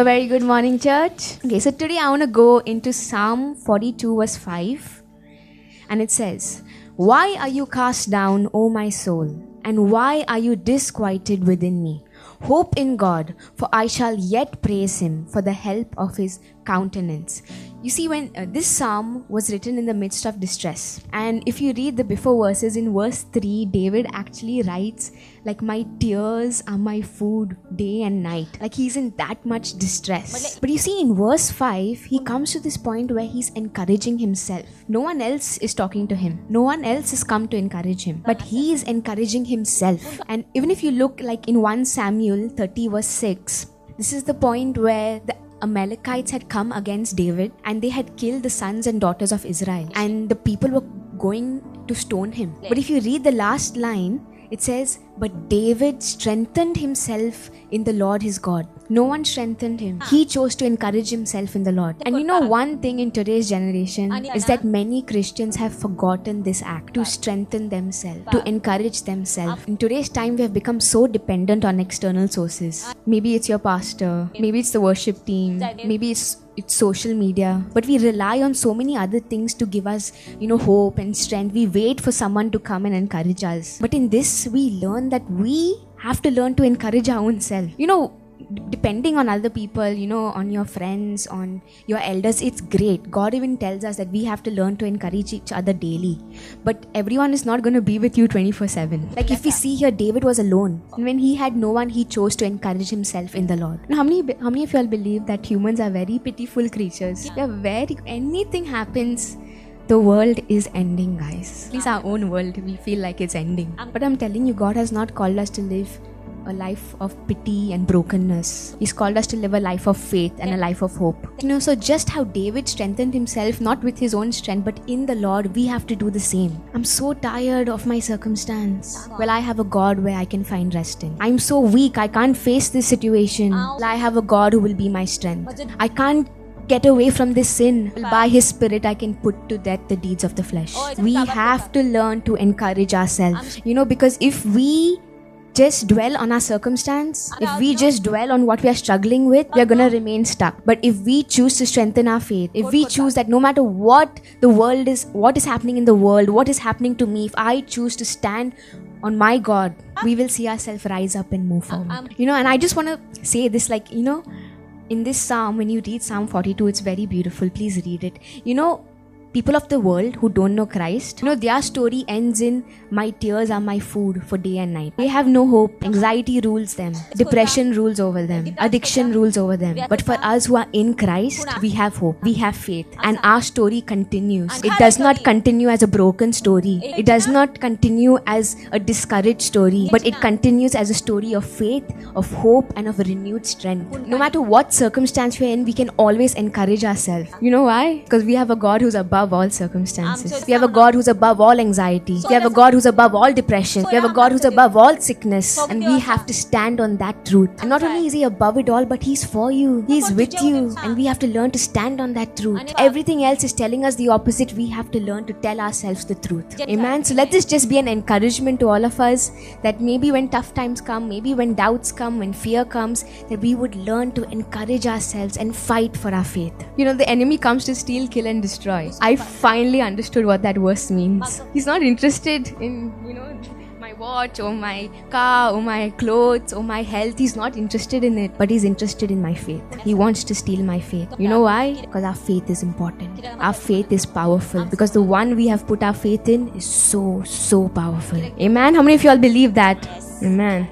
A very good morning, church. Okay, so today I want to go into Psalm 42 verse 5. And it says, "Why are you cast down, O my soul? And why are you disquieted within me? Hope in God, for I shall yet praise him for the help of his countenance." You see, when this psalm was written in the midst of distress, and if you read the before verses, in verse 3, David actually writes like, "My tears are my food day and night." Like, he's in that much distress. But you see, in verse 5, he comes to this point where he's encouraging himself. No one else is talking to him. No one else has come to encourage him, but he is encouraging himself. And even if you look like in 1 Samuel 30 verse 6, this is the point where the Amalekites had come against David and they had killed the sons and daughters of Israel, and the people were going to stone him. But if you read the last line, it says, "But David strengthened himself in the Lord his God." No one strengthened him. He chose to encourage himself in the Lord. And you know, one thing in today's generation is that many Christians have forgotten this act, to strengthen themselves, to encourage themselves. In today's time, we have become so dependent on external sources. Maybe it's your pastor, maybe it's the worship team, maybe it's social media, but we rely on so many other things to give us, hope and strength. We wait for someone to come and encourage us. But in this, we learn that we have to learn to encourage our own self. Depending on other people, on your friends, on your elders, it's great. God even tells us that we have to learn to encourage each other daily. But everyone is not going to be with you 24/7. Like, if we see here, David was alone. And when he had no one, he chose to encourage himself in the Lord. Now, how many of you all believe that humans are very pitiful creatures? Anything happens, the world is ending, guys. At least our own world, we feel like it's ending. But I'm telling you, God has not called us to live a life of pity and brokenness. He's called us to live a life of faith and a life of hope. So just how David strengthened himself, not with his own strength, but in the Lord, we have to do the same. I'm so tired of my circumstance. Well, I have a God where I can find rest in. I'm so weak, I can't face this situation. Well, I have a God who will be my strength. I can't get away from this sin. By his spirit, I can put to death the deeds of the flesh. We have to learn to encourage ourselves. Because if we just dwell on our circumstance, if we just dwell on what we are struggling with, we are going to remain stuck. But if we choose to strengthen our faith, if we choose that no matter what the world is, what is happening in the world, what is happening to me, if I choose to stand on my God, we will see ourselves rise up and move forward. And I just want to say this, in this psalm, when you read Psalm 42, it's very beautiful. Please read it. People of the world who don't know Christ, their story ends in, "My tears are my food for day and night." They have no hope. Anxiety rules them. Depression rules over them. Addiction rules over them. But for us who are in Christ, we have hope. We have faith. And our story continues. It does not continue as a broken story. It does not continue as a discouraged story. But it continues as a story of faith, of hope, and of renewed strength. No matter what circumstance we're in, we can always encourage ourselves. You know why? Because we have a God who's above all circumstances. We have a God who's above all anxiety. We have a God who's above all depression. We have a God who's above all sickness. And we have to stand on that truth. And not only is he above it all, but he's for you. He's with you. And we have to learn to stand on that truth. Everything else is telling us the opposite. We have to learn to tell ourselves the truth. Amen. So let this just be an encouragement to all of us, that maybe when tough times come, maybe when doubts come, when fear comes, that we would learn to encourage ourselves and fight for our faith. The enemy comes to steal, kill, and destroy. I finally understood what that verse means. He's not interested in, my watch or my car or my clothes or my health. He's not interested in it, but he's interested in my faith. He wants to steal my faith. You know why? Because our faith is important. Our faith is powerful, because the one we have put our faith in is so, so powerful. Amen. How many of you all believe that? Amen.